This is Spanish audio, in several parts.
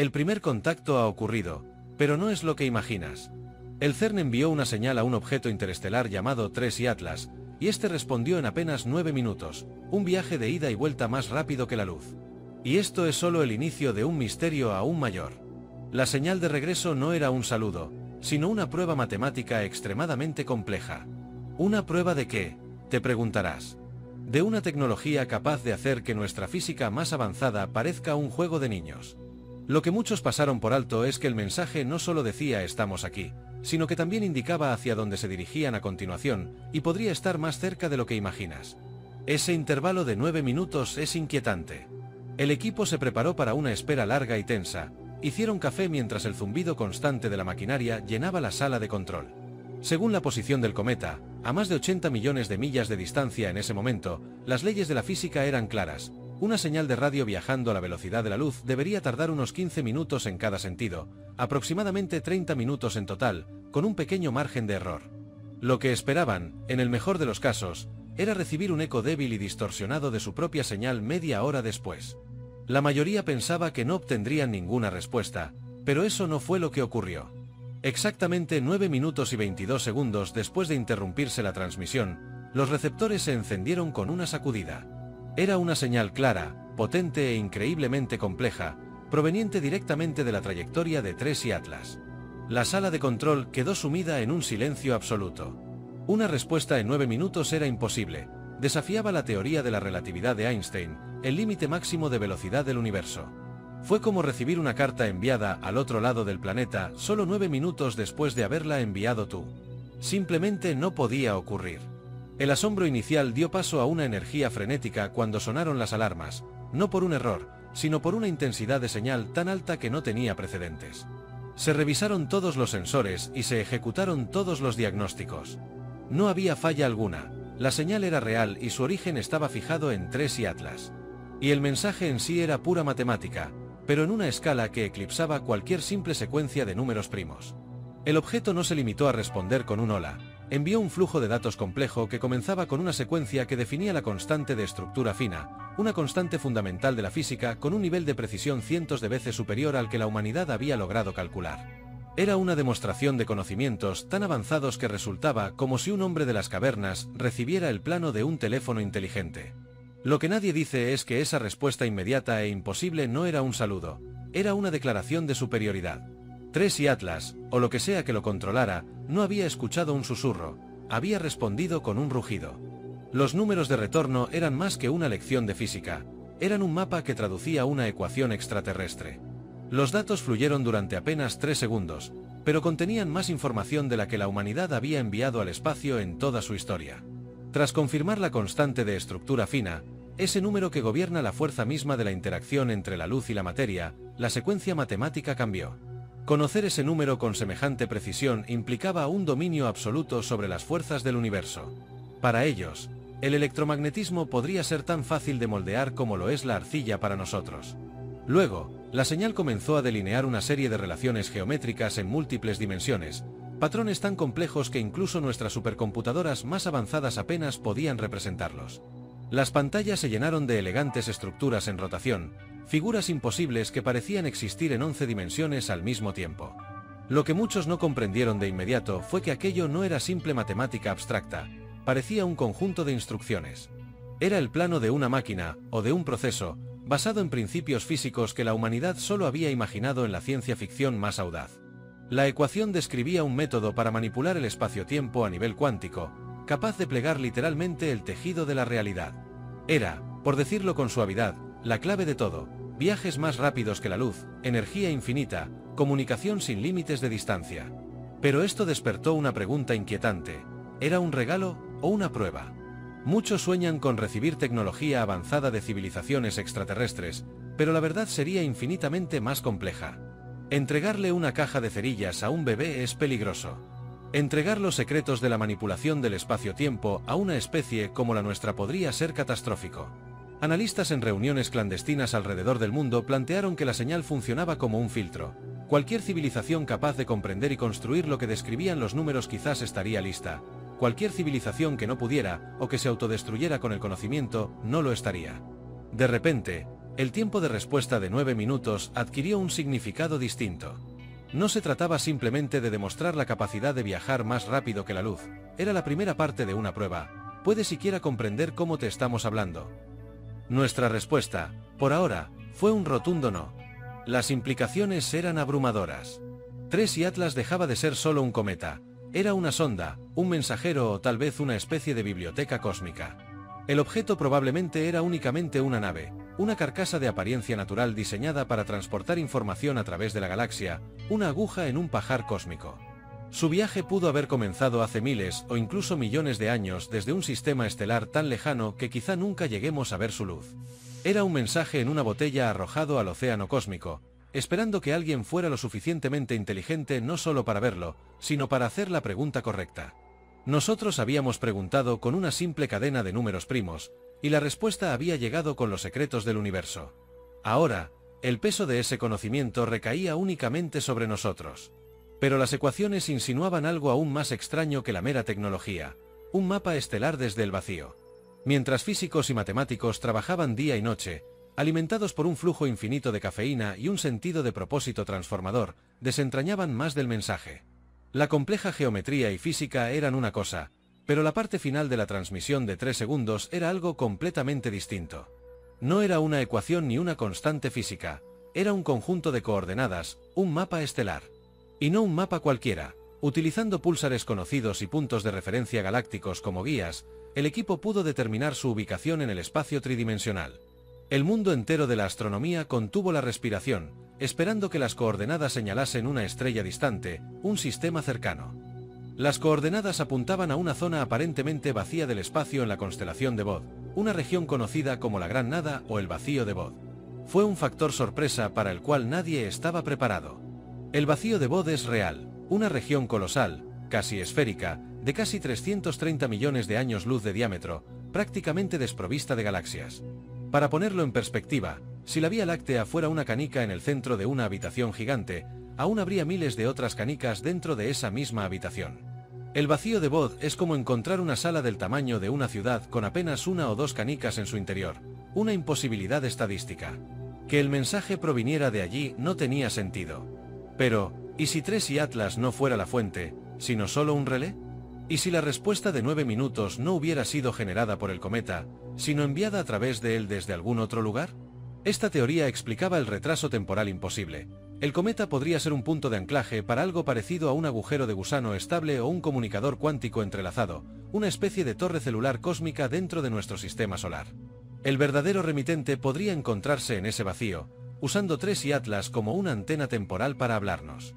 El primer contacto ha ocurrido, pero no es lo que imaginas. El CERN envió una señal a un objeto interestelar llamado TRES y Atlas, y este respondió en apenas 9 minutos, un viaje de ida y vuelta más rápido que la luz. Y esto es solo el inicio de un misterio aún mayor. La señal de regreso no era un saludo, sino una prueba matemática extremadamente compleja. ¿Una prueba de qué?, te preguntarás. De una tecnología capaz de hacer que nuestra física más avanzada parezca un juego de niños. Lo que muchos pasaron por alto es que el mensaje no solo decía "estamos aquí", sino que también indicaba hacia dónde se dirigían a continuación, y podría estar más cerca de lo que imaginas. Ese intervalo de 9 minutos es inquietante. El equipo se preparó para una espera larga y tensa. Hicieron café mientras el zumbido constante de la maquinaria llenaba la sala de control. Según la posición del cometa, a más de 80 millones de millas de distancia en ese momento, las leyes de la física eran claras. Una señal de radio viajando a la velocidad de la luz debería tardar unos 15 minutos en cada sentido, aproximadamente 30 minutos en total, con un pequeño margen de error. Lo que esperaban, en el mejor de los casos, era recibir un eco débil y distorsionado de su propia señal media hora después. La mayoría pensaba que no obtendrían ninguna respuesta, pero eso no fue lo que ocurrió. Exactamente 9 minutos y 22 segundos después de interrumpirse la transmisión, los receptores se encendieron con una sacudida. Era una señal clara, potente e increíblemente compleja, proveniente directamente de la trayectoria de TRES y Atlas. La sala de control quedó sumida en un silencio absoluto. Una respuesta en 9 minutos era imposible. Desafiaba la teoría de la relatividad de Einstein, el límite máximo de velocidad del universo. Fue como recibir una carta enviada al otro lado del planeta solo 9 minutos después de haberla enviado tú. Simplemente no podía ocurrir. El asombro inicial dio paso a una energía frenética cuando sonaron las alarmas, no por un error, sino por una intensidad de señal tan alta que no tenía precedentes. Se revisaron todos los sensores y se ejecutaron todos los diagnósticos. No había falla alguna. La señal era real y su origen estaba fijado en TRES y Atlas. Y el mensaje en sí era pura matemática, pero en una escala que eclipsaba cualquier simple secuencia de números primos. El objeto no se limitó a responder con un hola, envió un flujo de datos complejo que comenzaba con una secuencia que definía la constante de estructura fina, una constante fundamental de la física con un nivel de precisión cientos de veces superior al que la humanidad había logrado calcular. Era una demostración de conocimientos tan avanzados que resultaba como si un hombre de las cavernas recibiera el plano de un teléfono inteligente. Lo que nadie dice es que esa respuesta inmediata e imposible no era un saludo, era una declaración de superioridad. TRES y Atlas, o lo que sea que lo controlara, no había escuchado un susurro, había respondido con un rugido. Los números de retorno eran más que una lección de física, eran un mapa que traducía una ecuación extraterrestre. Los datos fluyeron durante apenas 3 segundos, pero contenían más información de la que la humanidad había enviado al espacio en toda su historia. Tras confirmar la constante de estructura fina, ese número que gobierna la fuerza misma de la interacción entre la luz y la materia, la secuencia matemática cambió. Conocer ese número con semejante precisión implicaba un dominio absoluto sobre las fuerzas del universo. Para ellos, el electromagnetismo podría ser tan fácil de moldear como lo es la arcilla para nosotros. Luego, la señal comenzó a delinear una serie de relaciones geométricas en múltiples dimensiones, patrones tan complejos que incluso nuestras supercomputadoras más avanzadas apenas podían representarlos. Las pantallas se llenaron de elegantes estructuras en rotación, figuras imposibles que parecían existir en 11 dimensiones al mismo tiempo. Lo que muchos no comprendieron de inmediato fue que aquello no era simple matemática abstracta, parecía un conjunto de instrucciones. Era el plano de una máquina, o de un proceso, basado en principios físicos que la humanidad solo había imaginado en la ciencia ficción más audaz. La ecuación describía un método para manipular el espacio-tiempo a nivel cuántico, capaz de plegar literalmente el tejido de la realidad. Era, por decirlo con suavidad, la clave de todo: viajes más rápidos que la luz, energía infinita, comunicación sin límites de distancia. Pero esto despertó una pregunta inquietante: ¿era un regalo o una prueba? Muchos sueñan con recibir tecnología avanzada de civilizaciones extraterrestres, pero la verdad sería infinitamente más compleja. Entregarle una caja de cerillas a un bebé es peligroso. Entregar los secretos de la manipulación del espacio-tiempo a una especie como la nuestra podría ser catastrófico. Analistas en reuniones clandestinas alrededor del mundo plantearon que la señal funcionaba como un filtro. Cualquier civilización capaz de comprender y construir lo que describían los números quizás estaría lista. Cualquier civilización que no pudiera, o que se autodestruyera con el conocimiento, no lo estaría. De repente, El tiempo de respuesta de 9 minutos adquirió un significado distinto. No se trataba simplemente de demostrar la capacidad de viajar más rápido que la luz, era la primera parte de una prueba. ¿Puedes siquiera comprender cómo te estamos hablando? Nuestra respuesta, por ahora, fue un rotundo no. Las implicaciones eran abrumadoras. 3 y Atlas dejaba de ser solo un cometa, era una sonda, un mensajero o tal vez una especie de biblioteca cósmica. El objeto probablemente era únicamente una nave, una carcasa de apariencia natural diseñada para transportar información a través de la galaxia, una aguja en un pajar cósmico. Su viaje pudo haber comenzado hace miles o incluso millones de años desde un sistema estelar tan lejano que quizá nunca lleguemos a ver su luz. Era un mensaje en una botella arrojado al océano cósmico, esperando que alguien fuera lo suficientemente inteligente no solo para verlo, sino para hacer la pregunta correcta. Nosotros habíamos preguntado con una simple cadena de números primos, y la respuesta había llegado con los secretos del universo. Ahora, el peso de ese conocimiento recaía únicamente sobre nosotros. Pero las ecuaciones insinuaban algo aún más extraño que la mera tecnología, un mapa estelar desde el vacío. Mientras físicos y matemáticos trabajaban día y noche, alimentados por un flujo infinito de cafeína y un sentido de propósito transformador, desentrañaban más del mensaje. La compleja geometría y física eran una cosa, pero la parte final de la transmisión de 3 segundos era algo completamente distinto. No era una ecuación ni una constante física, era un conjunto de coordenadas, un mapa estelar. Y no un mapa cualquiera. Utilizando púlsares conocidos y puntos de referencia galácticos como guías, el equipo pudo determinar su ubicación en el espacio tridimensional. El mundo entero de la astronomía contuvo la respiración, esperando que las coordenadas señalasen una estrella distante, un sistema cercano. Las coordenadas apuntaban a una zona aparentemente vacía del espacio en la constelación de Bode, una región conocida como la Gran Nada o el Vacío de Bode. Fue un factor sorpresa para el cual nadie estaba preparado. El Vacío de Bode es real, una región colosal, casi esférica, de casi 330 millones de años luz de diámetro, prácticamente desprovista de galaxias. Para ponerlo en perspectiva, si la Vía Láctea fuera una canica en el centro de una habitación gigante, aún habría miles de otras canicas dentro de esa misma habitación. El Vacío de Bode es como encontrar una sala del tamaño de una ciudad con apenas 1 o 2 canicas en su interior, una imposibilidad estadística. Que el mensaje proviniera de allí no tenía sentido. Pero, ¿y si 3 y Atlas no fuera la fuente, sino solo un relé? ¿Y si la respuesta de 9 minutos no hubiera sido generada por el cometa, sino enviada a través de él desde algún otro lugar? Esta teoría explicaba el retraso temporal imposible. El cometa podría ser un punto de anclaje para algo parecido a un agujero de gusano estable o un comunicador cuántico entrelazado, una especie de torre celular cósmica dentro de nuestro sistema solar. El verdadero remitente podría encontrarse en ese vacío, usando 3 y Atlas como una antena temporal para hablarnos.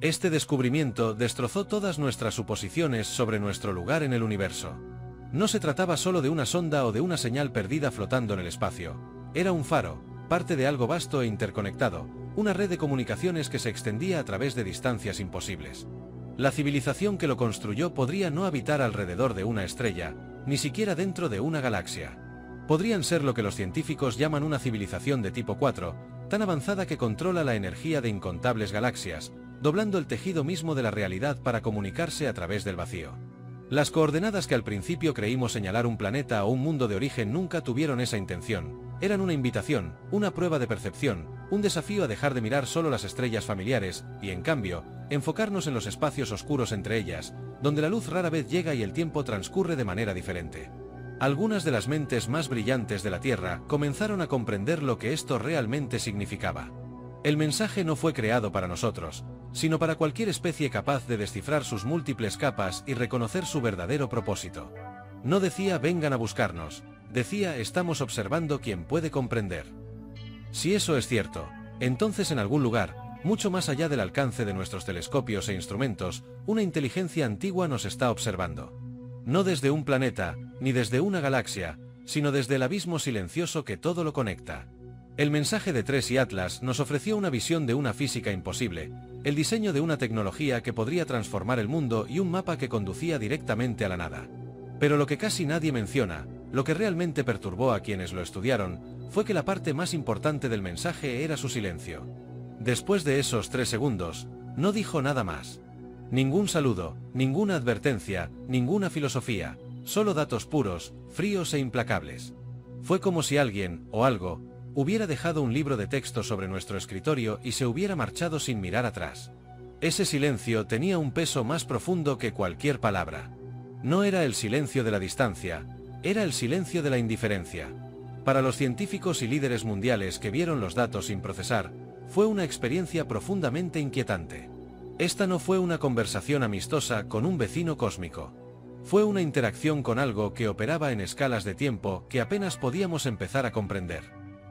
Este descubrimiento destrozó todas nuestras suposiciones sobre nuestro lugar en el universo. No se trataba solo de una sonda o de una señal perdida flotando en el espacio. Era un faro, parte de algo vasto e interconectado, una red de comunicaciones que se extendía a través de distancias imposibles. La civilización que lo construyó podría no habitar alrededor de una estrella, ni siquiera dentro de una galaxia. Podrían ser lo que los científicos llaman una civilización de tipo 4, tan avanzada que controla la energía de incontables galaxias, doblando el tejido mismo de la realidad para comunicarse a través del vacío. Las coordenadas que al principio creímos señalar un planeta o un mundo de origen nunca tuvieron esa intención. Eran una invitación, una prueba de percepción, un desafío a dejar de mirar solo las estrellas familiares y, en cambio, enfocarnos en los espacios oscuros entre ellas, donde la luz rara vez llega y el tiempo transcurre de manera diferente. Algunas de las mentes más brillantes de la Tierra comenzaron a comprender lo que esto realmente significaba. El mensaje no fue creado para nosotros, sino para cualquier especie capaz de descifrar sus múltiples capas y reconocer su verdadero propósito. No decía vengan a buscarnos, decía estamos observando quien puede comprender. Si eso es cierto, entonces en algún lugar, mucho más allá del alcance de nuestros telescopios e instrumentos, una inteligencia antigua nos está observando. No desde un planeta, ni desde una galaxia, sino desde el abismo silencioso que todo lo conecta. El mensaje de 3 y Atlas nos ofreció una visión de una física imposible, el diseño de una tecnología que podría transformar el mundo y un mapa que conducía directamente a la nada. Pero lo que casi nadie menciona, lo que realmente perturbó a quienes lo estudiaron, fue que la parte más importante del mensaje era su silencio. Después de esos 3 segundos, no dijo nada más. Ningún saludo, ninguna advertencia, ninguna filosofía, solo datos puros, fríos e implacables. Fue como si alguien, o algo, hubiera dejado un libro de texto sobre nuestro escritorio y se hubiera marchado sin mirar atrás. Ese silencio tenía un peso más profundo que cualquier palabra. No era el silencio de la distancia, era el silencio de la indiferencia. Para los científicos y líderes mundiales que vieron los datos sin procesar, fue una experiencia profundamente inquietante. Esta no fue una conversación amistosa con un vecino cósmico. Fue una interacción con algo que operaba en escalas de tiempo que apenas podíamos empezar a comprender.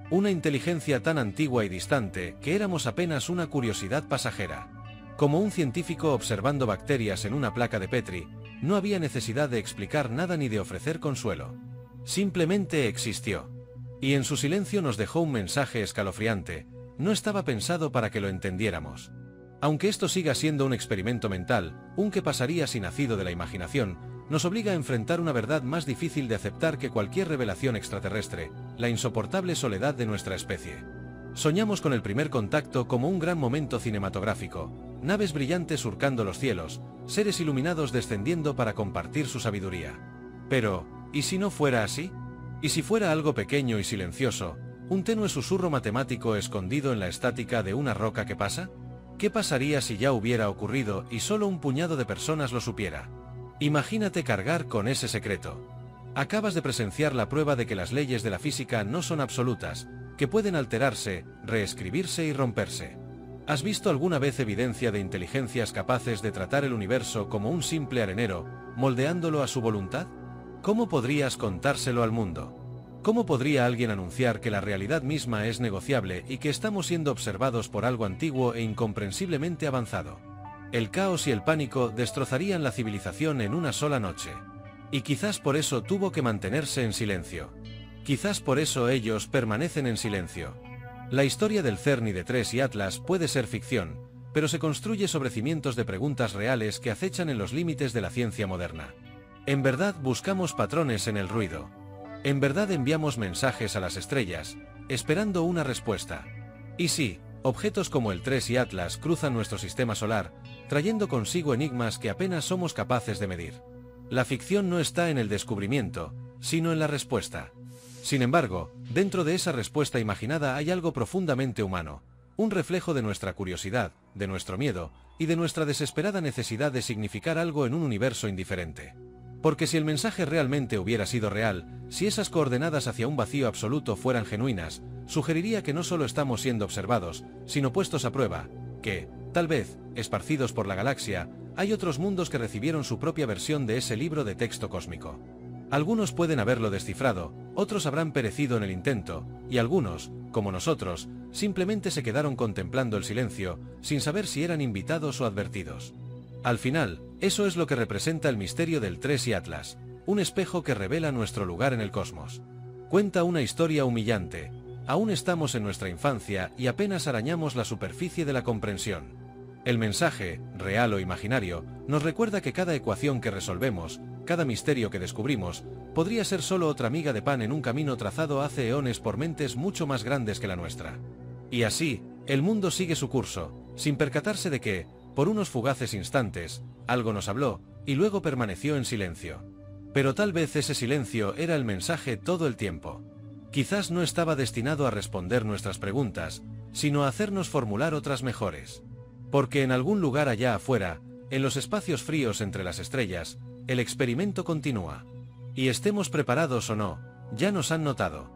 Una inteligencia tan antigua y distante que éramos apenas una curiosidad pasajera. Como un científico observando bacterias en una placa de Petri, no había necesidad de explicar nada ni de ofrecer consuelo. Simplemente existió. Y en su silencio nos dejó un mensaje escalofriante. No estaba pensado para que lo entendiéramos. Aunque esto siga siendo un experimento mental, un que pasaría si nacido de la imaginación, nos obliga a enfrentar una verdad más difícil de aceptar que cualquier revelación extraterrestre, la insoportable soledad de nuestra especie. Soñamos con el primer contacto como un gran momento cinematográfico, naves brillantes surcando los cielos, seres iluminados descendiendo para compartir su sabiduría. Pero, ¿y si no fuera así? ¿Y si fuera algo pequeño y silencioso, un tenue susurro matemático escondido en la estática de una roca que pasa? ¿Qué pasaría si ya hubiera ocurrido y solo un puñado de personas lo supiera? Imagínate cargar con ese secreto. Acabas de presenciar la prueba de que las leyes de la física no son absolutas, que pueden alterarse, reescribirse y romperse. ¿Has visto alguna vez evidencia de inteligencias capaces de tratar el universo como un simple arenero, moldeándolo a su voluntad? ¿Cómo podrías contárselo al mundo? ¿Cómo podría alguien anunciar que la realidad misma es negociable y que estamos siendo observados por algo antiguo e incomprensiblemente avanzado? El caos y el pánico destrozarían la civilización en una sola noche. Y quizás por eso tuvo que mantenerse en silencio. Quizás por eso ellos permanecen en silencio. La historia del CERN y de TRES y Atlas puede ser ficción, pero se construye sobre cimientos de preguntas reales que acechan en los límites de la ciencia moderna. En verdad buscamos patrones en el ruido. En verdad enviamos mensajes a las estrellas, esperando una respuesta. Y sí, objetos como el TRES y Atlas cruzan nuestro sistema solar, trayendo consigo enigmas que apenas somos capaces de medir. La ficción no está en el descubrimiento, sino en la respuesta. Sin embargo, dentro de esa respuesta imaginada hay algo profundamente humano, un reflejo de nuestra curiosidad, de nuestro miedo, y de nuestra desesperada necesidad de significar algo en un universo indiferente. Porque si el mensaje realmente hubiera sido real, si esas coordenadas hacia un vacío absoluto fueran genuinas, sugeriría que no solo estamos siendo observados, sino puestos a prueba, que, tal vez, esparcidos por la galaxia, hay otros mundos que recibieron su propia versión de ese libro de texto cósmico. Algunos pueden haberlo descifrado, otros habrán perecido en el intento, y algunos, como nosotros, simplemente se quedaron contemplando el silencio, sin saber si eran invitados o advertidos. Al final, eso es lo que representa el misterio del TRES y Atlas, un espejo que revela nuestro lugar en el cosmos. Cuenta una historia humillante. Aún estamos en nuestra infancia y apenas arañamos la superficie de la comprensión. El mensaje, real o imaginario, nos recuerda que cada ecuación que resolvemos, cada misterio que descubrimos, podría ser solo otra miga de pan en un camino trazado hace eones por mentes mucho más grandes que la nuestra. Y así, el mundo sigue su curso, sin percatarse de que, por unos fugaces instantes, algo nos habló, y luego permaneció en silencio. Pero tal vez ese silencio era el mensaje todo el tiempo. Quizás no estaba destinado a responder nuestras preguntas, sino a hacernos formular otras mejores. Porque en algún lugar allá afuera, en los espacios fríos entre las estrellas, el experimento continúa. Y estemos preparados o no, ya nos han notado.